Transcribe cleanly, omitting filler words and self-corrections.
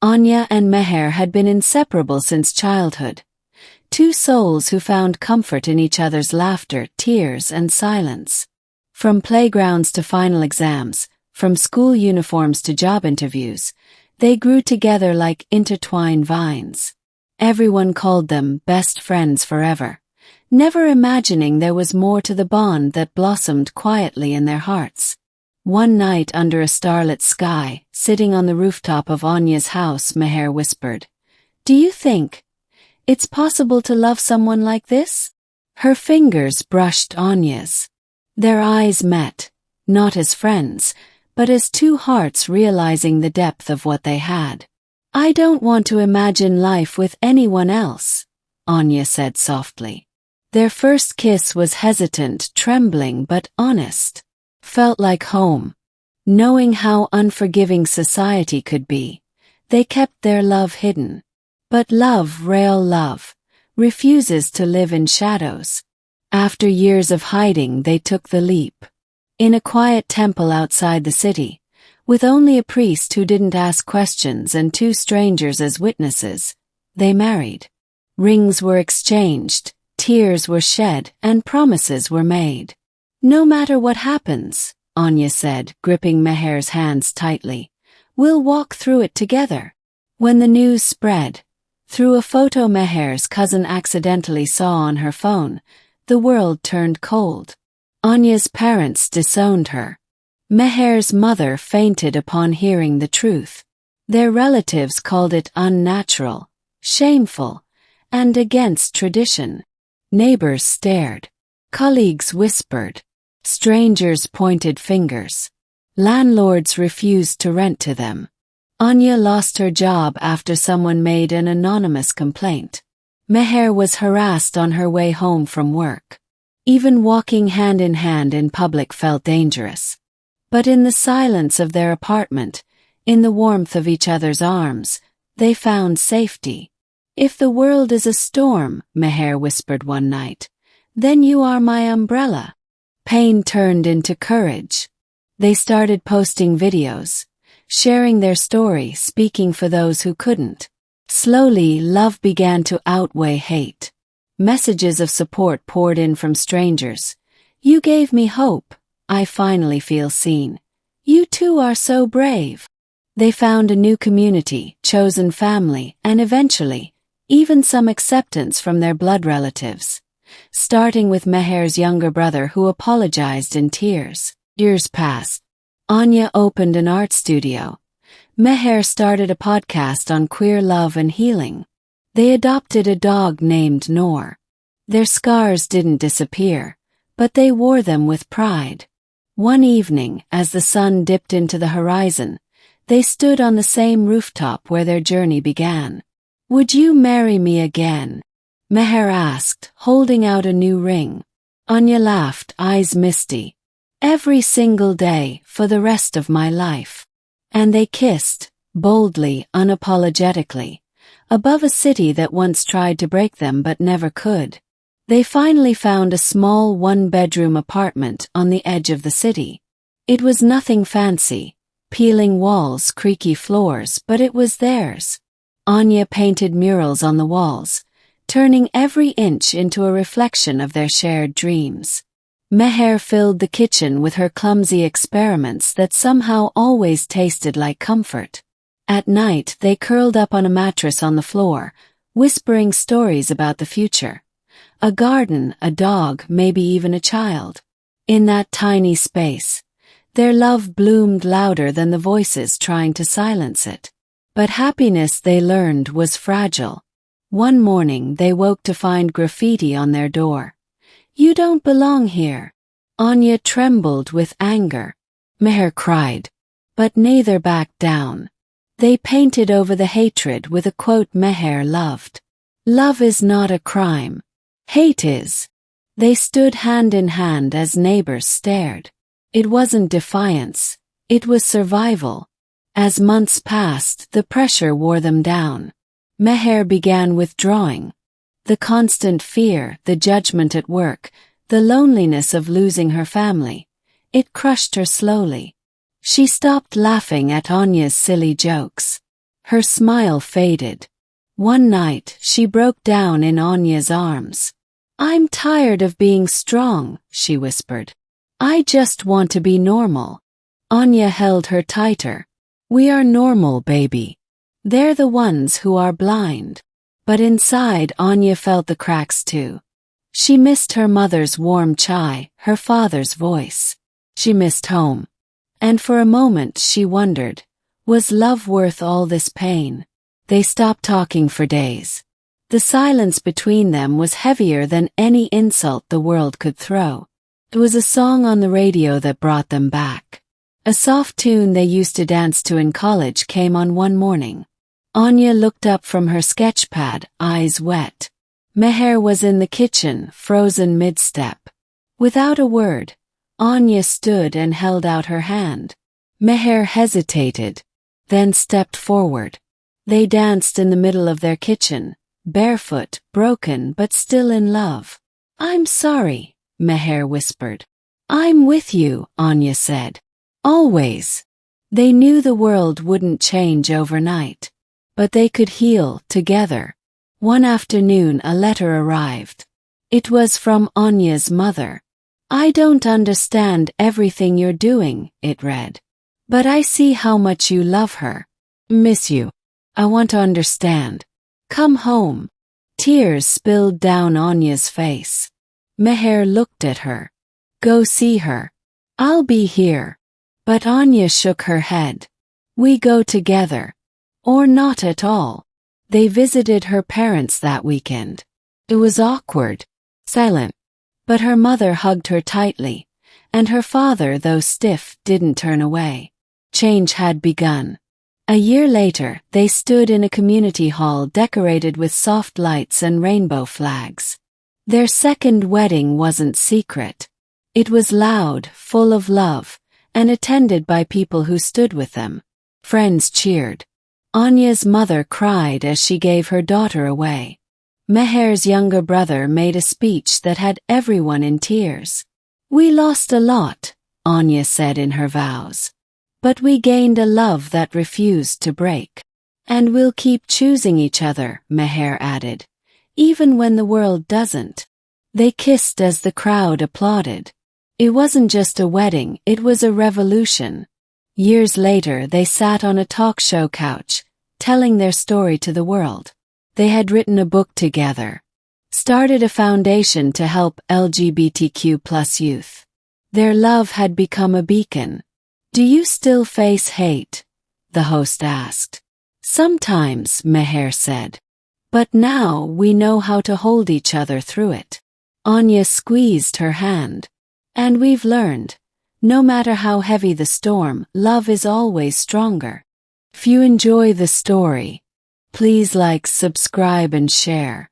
Anya and Meher had been inseparable since childhood. Two souls who found comfort in each other's laughter, tears, and silence. From playgrounds to final exams, from school uniforms to job interviews, they grew together like intertwined vines. Everyone called them best friends forever, never imagining there was more to the bond that blossomed quietly in their hearts. One night under a starlit sky, sitting on the rooftop of Anya's house, Meher whispered, "Do you think it's possible to love someone like this?" Her fingers brushed Anya's. Their eyes met, not as friends, but as two hearts realizing the depth of what they had. "I don't want to imagine life with anyone else," Anya said softly. Their first kiss was hesitant, trembling, but honest. Felt like home. Knowing how unforgiving society could be, they kept their love hidden. But love, real love, refuses to live in shadows. After years of hiding, they took the leap. In a quiet temple outside the city, with only a priest who didn't ask questions and two strangers as witnesses, they married. Rings were exchanged, tears were shed, and promises were made. "No matter what happens," Anya said, gripping Meher's hands tightly, "we'll walk through it together." When the news spread, through a photo Meher's cousin accidentally saw on her phone, the world turned cold. Anya's parents disowned her. Meher's mother fainted upon hearing the truth. Their relatives called it unnatural, shameful, and against tradition. Neighbors stared. Colleagues whispered. Strangers pointed fingers. Landlords refused to rent to them. Anya lost her job after someone made an anonymous complaint. Meher was harassed on her way home from work. Even walking hand in public felt dangerous. But in the silence of their apartment, in the warmth of each other's arms, they found safety. "If the world is a storm," Meher whispered one night, "then you are my umbrella." Pain turned into courage. They started posting videos, sharing their story, speaking for those who couldn't. Slowly, love began to outweigh hate. Messages of support poured in from strangers. "You gave me hope. I finally feel seen. You two are so brave." They found a new community, chosen family, and eventually, even some acceptance from their blood relatives. Starting with Meher's younger brother who apologized in tears. Years passed. Anya opened an art studio. Meher started a podcast on queer love and healing. They adopted a dog named Noor. Their scars didn't disappear, but they wore them with pride. One evening, as the sun dipped into the horizon, they stood on the same rooftop where their journey began. "Would you marry me again?" Meher asked, holding out a new ring. Anya laughed, eyes misty. "Every single day, for the rest of my life." And they kissed, boldly, unapologetically, above a city that once tried to break them but never could. They finally found a small one-bedroom apartment on the edge of the city. It was nothing fancy, peeling walls, creaky floors, but it was theirs. Anya painted murals on the walls, turning every inch into a reflection of their shared dreams. Meher filled the kitchen with her clumsy experiments that somehow always tasted like comfort. At night, they curled up on a mattress on the floor, whispering stories about the future. A garden, a dog, maybe even a child. In that tiny space, their love bloomed louder than the voices trying to silence it. But happiness, they learned, was fragile. One morning they woke to find graffiti on their door. "You don't belong here." Anya trembled with anger. Meher cried. But neither backed down. They painted over the hatred with a quote Meher loved. "Love is not a crime. Hate is." They stood hand in hand as neighbors stared. It wasn't defiance. It was survival. As months passed, the pressure wore them down. Meher began withdrawing. The constant fear, the judgment at work, the loneliness of losing her family. It crushed her slowly. She stopped laughing at Anya's silly jokes. Her smile faded. One night, she broke down in Anya's arms. "I'm tired of being strong," she whispered. "I just want to be normal." Anya held her tighter. "We are normal, baby. They're the ones who are blind." But inside, Anya felt the cracks too. She missed her mother's warm chai, her father's voice. She missed home. And for a moment she wondered, was love worth all this pain? They stopped talking for days. The silence between them was heavier than any insult the world could throw. It was a song on the radio that brought them back. A soft tune they used to dance to in college came on one morning. Anya looked up from her sketchpad, eyes wet. Meher was in the kitchen, frozen mid-step. Without a word, Anya stood and held out her hand. Meher hesitated, then stepped forward. They danced in the middle of their kitchen, barefoot, broken but still in love. "I'm sorry," Meher whispered. "I'm with you," Anya said. "Always." They knew the world wouldn't change overnight. But they could heal together. One afternoon a letter arrived. It was from Anya's mother. "I don't understand everything you're doing," it read. "But I see how much you love her. Miss you. I want to understand. Come home." Tears spilled down Anya's face. Meher looked at her. "Go see her. I'll be here." But Anya shook her head. "We go together. Or not at all." They visited her parents that weekend. It was awkward, silent. But her mother hugged her tightly, and her father, though stiff, didn't turn away. Change had begun. A year later, they stood in a community hall decorated with soft lights and rainbow flags. Their second wedding wasn't secret. It was loud, full of love, and attended by people who stood with them. Friends cheered. Anya's mother cried as she gave her daughter away. Meher's younger brother made a speech that had everyone in tears. "We lost a lot," Anya said in her vows. "But we gained a love that refused to break. And we'll keep choosing each other," Meher added, "even when the world doesn't." They kissed as the crowd applauded. It wasn't just a wedding, it was a revolution. Years later, they sat on a talk show couch, telling their story to the world. They had written a book together, started a foundation to help LGBTQ+ youth. Their love had become a beacon. "Do you still face hate?" the host asked. "Sometimes," Meher said. "But now we know how to hold each other through it." Anya squeezed her hand. "And we've learned, no matter how heavy the storm, love is always stronger." If you enjoy the story, please like, subscribe, and share.